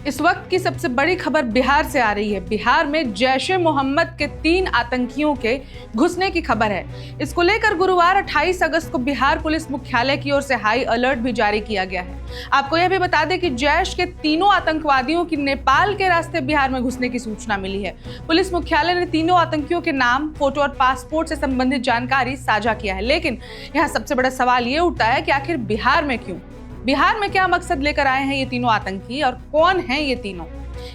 इस वक्त की सबसे बड़ी खबर बिहार से आ रही है। बिहार में जैश ए मोहम्मद के 3 आतंकियों के घुसने की खबर है। इसको लेकर गुरुवार 28 अगस्त को बिहार पुलिस मुख्यालय की ओर से हाई अलर्ट भी जारी किया गया है। आपको यह भी बता दें कि जैश के तीनों आतंकवादियों की नेपाल के रास्ते बिहार में घुसने की सूचना मिली है। पुलिस मुख्यालय ने तीनों आतंकियों के नाम, फोटो और पासपोर्ट से संबंधित जानकारी साझा किया है। लेकिन यहाँ सबसे बड़ा सवाल ये उठता है कि आखिर बिहार में क्यों? बिहार में क्या मकसद लेकर आए हैं ये तीनों आतंकी और कौन हैं ये तीनों?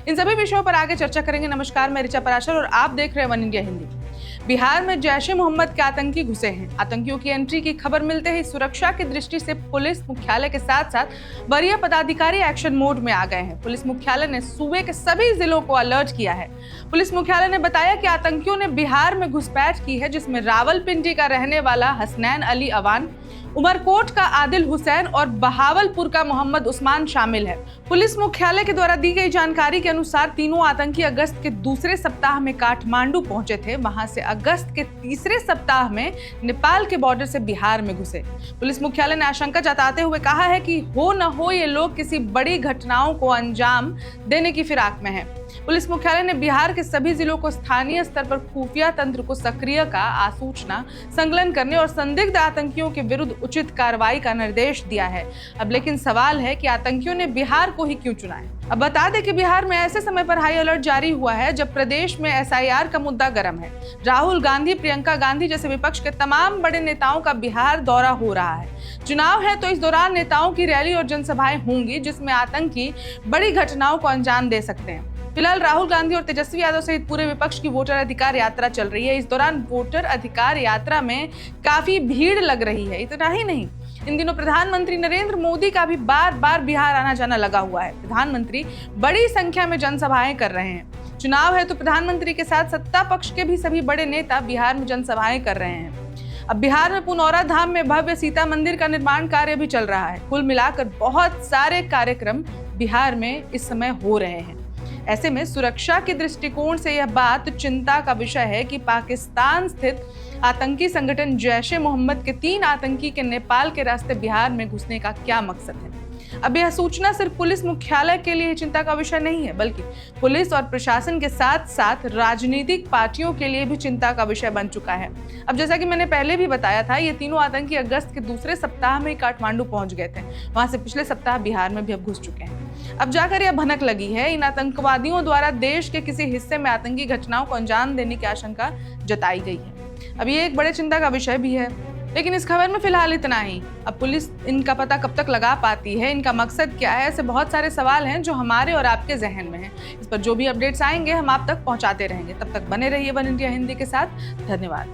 इन सभी विषयों पर आगे चर्चा करेंगे। नमस्कार, मैं ऋचा पराशर और आप देख रहे हैं वन इंडिया हिंदी। बिहार में जैश ए मोहम्मद के आतंकी घुसे हैं। आतंकियों की एंट्री की खबर मिलते ही सुरक्षा की दृष्टि से पुलिस मुख्यालय के साथ साथ वरीय पदाधिकारी एक्शन मोड में आ गए हैं। पुलिस मुख्यालय ने सूबे के सभी जिलों को अलर्ट किया है। पुलिस मुख्यालय ने बताया कि आतंकियों ने बिहार में घुसपैठ की है, जिसमें रावलपिंडी का रहने वाला हसनैन अली अवान, उमरकोट का आदिल हुसैन और बहावलपुर का मोहम्मद उस्मान शामिल है। पुलिस मुख्यालय के द्वारा दी गई जानकारी के अनुसार तीनों आतंकी अगस्त के दूसरे सप्ताह में काठमांडू पहुंचे थे। वहां से अगस्त के तीसरे सप्ताह में नेपाल के बॉर्डर से बिहार में घुसे। पुलिस मुख्यालय ने आशंका जताते हुए कहा है कि हो न हो ये लोग किसी बड़ी घटनाओं को अंजाम देने की फिराक में है। पुलिस मुख्यालय ने बिहार के सभी जिलों को स्थानीय स्तर पर खुफिया तंत्र को सक्रिय का आसूचना संकलन करने और संदिग्ध आतंकियों के विरुद्ध उचित कार्रवाई का निर्देश दिया है। अब लेकिन सवाल है कि आतंकियों ने बिहार को ही क्यों चुना है? अब बता दें कि बिहार में ऐसे समय पर हाई अलर्ट जारी हुआ है जब प्रदेश में SIR का मुद्दा गर्म है। राहुल गांधी, प्रियंका गांधी जैसे विपक्ष के तमाम बड़े नेताओं का बिहार दौरा हो रहा है। चुनाव है तो इस दौरान नेताओं की रैली और जनसभाएं होंगी, जिसमें आतंकी बड़ी घटनाओं को अंजाम दे सकते हैं। फिलहाल राहुल गांधी और तेजस्वी यादव सहित पूरे विपक्ष की वोटर अधिकार यात्रा चल रही है। इस दौरान वोटर अधिकार यात्रा में काफी भीड़ लग रही है। इतना ही नहीं, इन दिनों प्रधानमंत्री नरेंद्र मोदी का भी बार बार बिहार आना जाना लगा हुआ है। प्रधानमंत्री बड़ी संख्या में जनसभाएं कर रहे हैं। चुनाव है तो प्रधानमंत्री के साथ सत्ता पक्ष के भी सभी बड़े नेता बिहार में जनसभाएं कर रहे हैं। अब बिहार में पुनौरा धाम में भव्य सीता मंदिर का निर्माण कार्य भी चल रहा है। कुल मिलाकर बहुत सारे कार्यक्रम बिहार में इस समय हो रहे हैं। ऐसे में सुरक्षा के दृष्टिकोण से यह बात चिंता का विषय है कि पाकिस्तान स्थित आतंकी संगठन जैश ए मोहम्मद के 3 आतंकी के नेपाल के रास्ते बिहार में घुसने का क्या मकसद है। अब यह सूचना सिर्फ पुलिस मुख्यालय के लिए चिंता का विषय नहीं है, बल्कि पुलिस और प्रशासन के साथ साथ राजनीतिक पार्टियों के लिए भी चिंता का विषय बन चुका है। अब जैसा कि मैंने पहले भी बताया था, ये तीनों आतंकी अगस्त के दूसरे सप्ताह में काठमांडू पहुंच गए थे। वहां से पिछले सप्ताह बिहार में भी अब घुस चुके हैं। अब जाकर यह भनक लगी है, इन आतंकवादियों द्वारा देश के किसी हिस्से में आतंकी घटनाओं को अंजाम देने की आशंका जताई गई है। अब ये एक बड़े चिंता का विषय भी है। लेकिन इस खबर में फिलहाल इतना ही। अब पुलिस इनका पता कब तक लगा पाती है, इनका मकसद क्या है, ऐसे बहुत सारे सवाल हैं जो हमारे और आपके जहन में हैं। इस पर जो भी अपडेट्स आएंगे हम आप तक पहुंचाते रहेंगे। तब तक बने रहिए वन इंडिया हिंदी के साथ। धन्यवाद।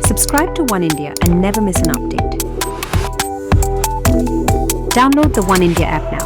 Subscribe to One India and never miss an update. Download the One India app now.